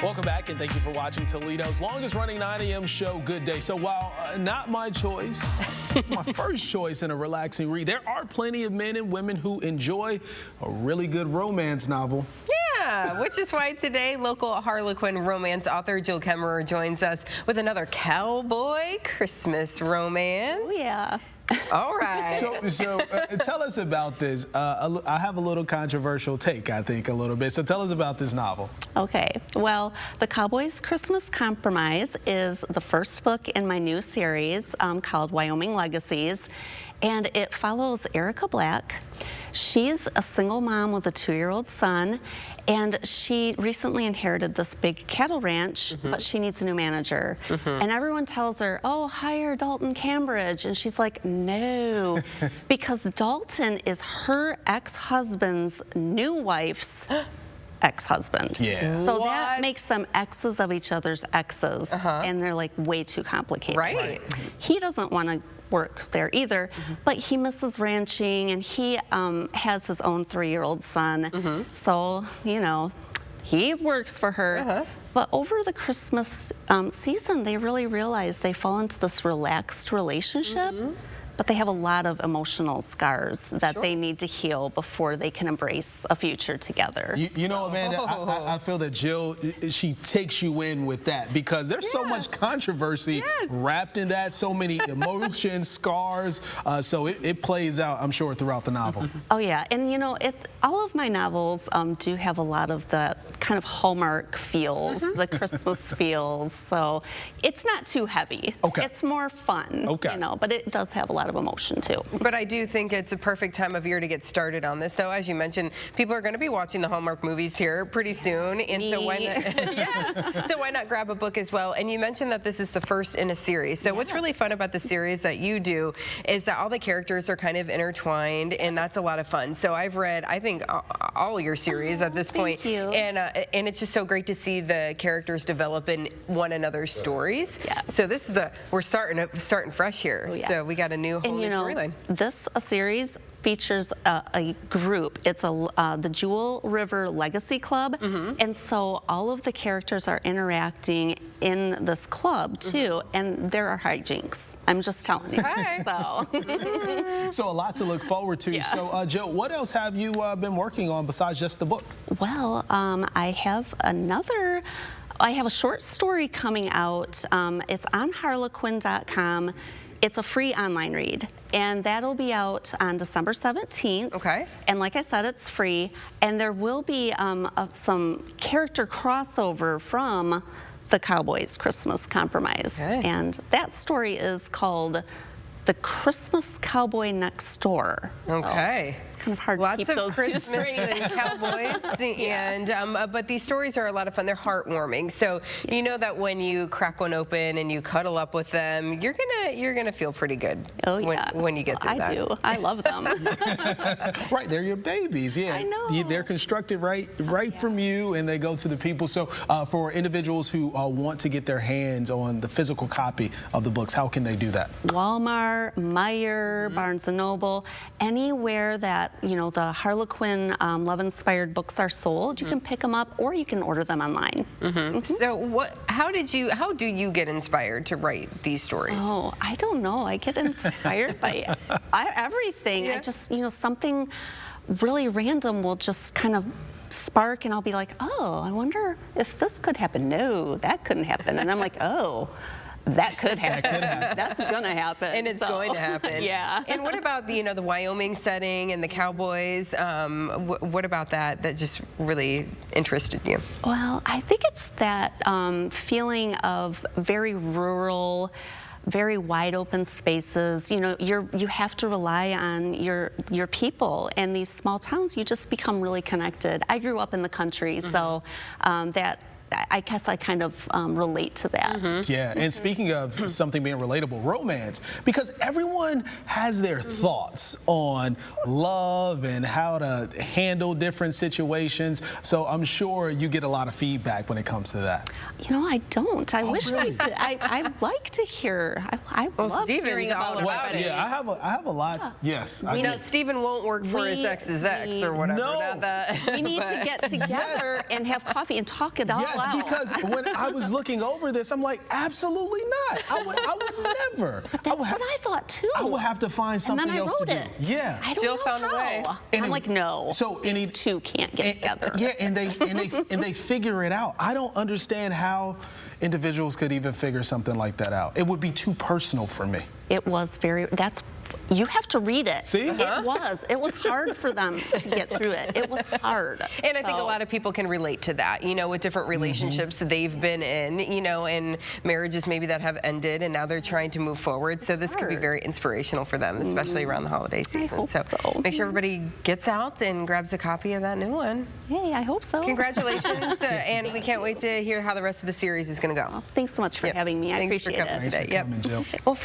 Welcome back, and thank you for watching Toledo's longest running 9 a.m. show, Good Day. So while not my choice, my first choice in a relaxing read, there are plenty of men and women who enjoy a really good romance novel. Yeah, which is why today local harlequin romance author Jill Kemerer joins us with another Cowboy Christmas romance. Oh, yeah. All right. So tell us about this. I have a little controversial take, I think, a little bit. So tell us about this novel. Okay. Well, The Cowboys Christmas Compromise is the first book in my new series called Wyoming Legacies, and it follows Erica Black. She's a single mom with a 2-year-old son, and she recently inherited this big cattle ranch, but she needs a new manager. And everyone tells her, oh, hire Dalton Cambridge. And she's like, no, because Dalton is her ex-husband's new wife's ex-husband. Yeah. So that makes them exes of each other's exes, and they're like way too complicated. Right. He doesn't want to work there either, but he misses ranching, and he has his own 3-year-old son. So, you know, he works for her. But over the Christmas season, they really realize they fall into this relaxed relationship. But they have a lot of emotional scars that they need to heal before they can embrace a future together. You know, Amanda, I feel that Jill, she takes you in with that because there's so much controversy wrapped in that, so many emotions, scars. So it plays out, I'm sure, throughout the novel. Oh, yeah. And, you know, all of my novels do have a lot of the kind of Hallmark feels, the Christmas feels. So it's not too heavy. Okay. It's more fun, you know, but it does have a lot of emotion too. But I do think it's a perfect time of year to get started on this. So as you mentioned, people are going to be watching the Hallmark movies here pretty soon, and so why not? So why not grab a book as well? And you mentioned that this is the first in a series. So what's really fun about the series that you do is that all the characters are kind of intertwined, and that's a lot of fun. So I've read, I think, all your series at this point, and it's just so great to see the characters develop in one another's stories. So this is we're starting fresh here. So we got a new whole new storyline. This series features a group. It's the Jewel River Legacy Club, and so all of the characters are interacting in this club too, and there are hijinks. I'm just telling you. So a lot to look forward to. So Jill, what else have you been working on besides just the book? Well, I have a short story coming out. It's on harlequin.com. It's a free online read, and that'll be out on December 17th. Okay. And like I said, it's free, and there will be some character crossover from The Cowboys Christmas Compromise. And that story is called The Christmas Cowboy Next Door. Okay. It's kind of hard to keep those two straight. Lots of Christmas and cowboys, and but these stories are a lot of fun. They're heartwarming. So you know that when you crack one open and you cuddle up with them, you're gonna feel pretty good. Oh yeah. When you get through that. I do. I love them. Right, they're your babies. Yeah. I know. They're constructed right from you, and they go to the people. So for individuals who want to get their hands on the physical copy of the books, how can they do that? Walmart, Meijer, Barnes & Noble, anywhere that, you know, the Harlequin love-inspired books are sold, you can pick them up or you can order them online. So how do you get inspired to write these stories? Oh, I don't know. I get inspired by everything. I just, you know, something really random will just kind of spark, and I'll be like, oh, I wonder if this could happen. No, that couldn't happen. And I'm like, oh, that could happen. That's gonna happen. And it's going to happen. And what about the Wyoming setting and the Cowboys? What about that just really interested you? Well, I think it's that feeling of very rural, very wide open spaces. You know, you have to rely on your people, and these small towns, you just become really connected. I grew up in the country, so I guess I kind of relate to that. Yeah, and speaking of something being relatable, romance, because everyone has their thoughts on love and how to handle different situations. So I'm sure you get a lot of feedback when it comes to that. You know, I don't. I wish I did. I like to hear. I love hearing about it. Yeah, I have a lot. Yes. Stephen won't work for his ex's ex or whatever. No. We need to get together and have coffee and talk it out. Yes, because when I was looking over this, I'm like, absolutely not. I would never. That's what I thought too. I would have to find something else to do. And then I wrote it. Yeah. I don't Jill know found a how. way. And I'm like, no. So these two can't get together. Yeah, and they figure it out. I don't understand how individuals could even figure something like that out. It would be too personal for me. It was you have to read it. See? It was hard for them to get through it. It was hard. And I think a lot of people can relate to that, you know, with different relationships that they've been in, you know, and marriages maybe that have ended and now they're trying to move forward. So this could be very inspirational for them, especially around the holiday season. hope so. Make sure everybody gets out and grabs a copy of that new one. Hey, I hope so. Congratulations, and we can't wait to hear how the rest of the series is going to go. Thanks so much for having me. I Thanks for appreciate coming it. today. Thanks for coming, Jill. Well,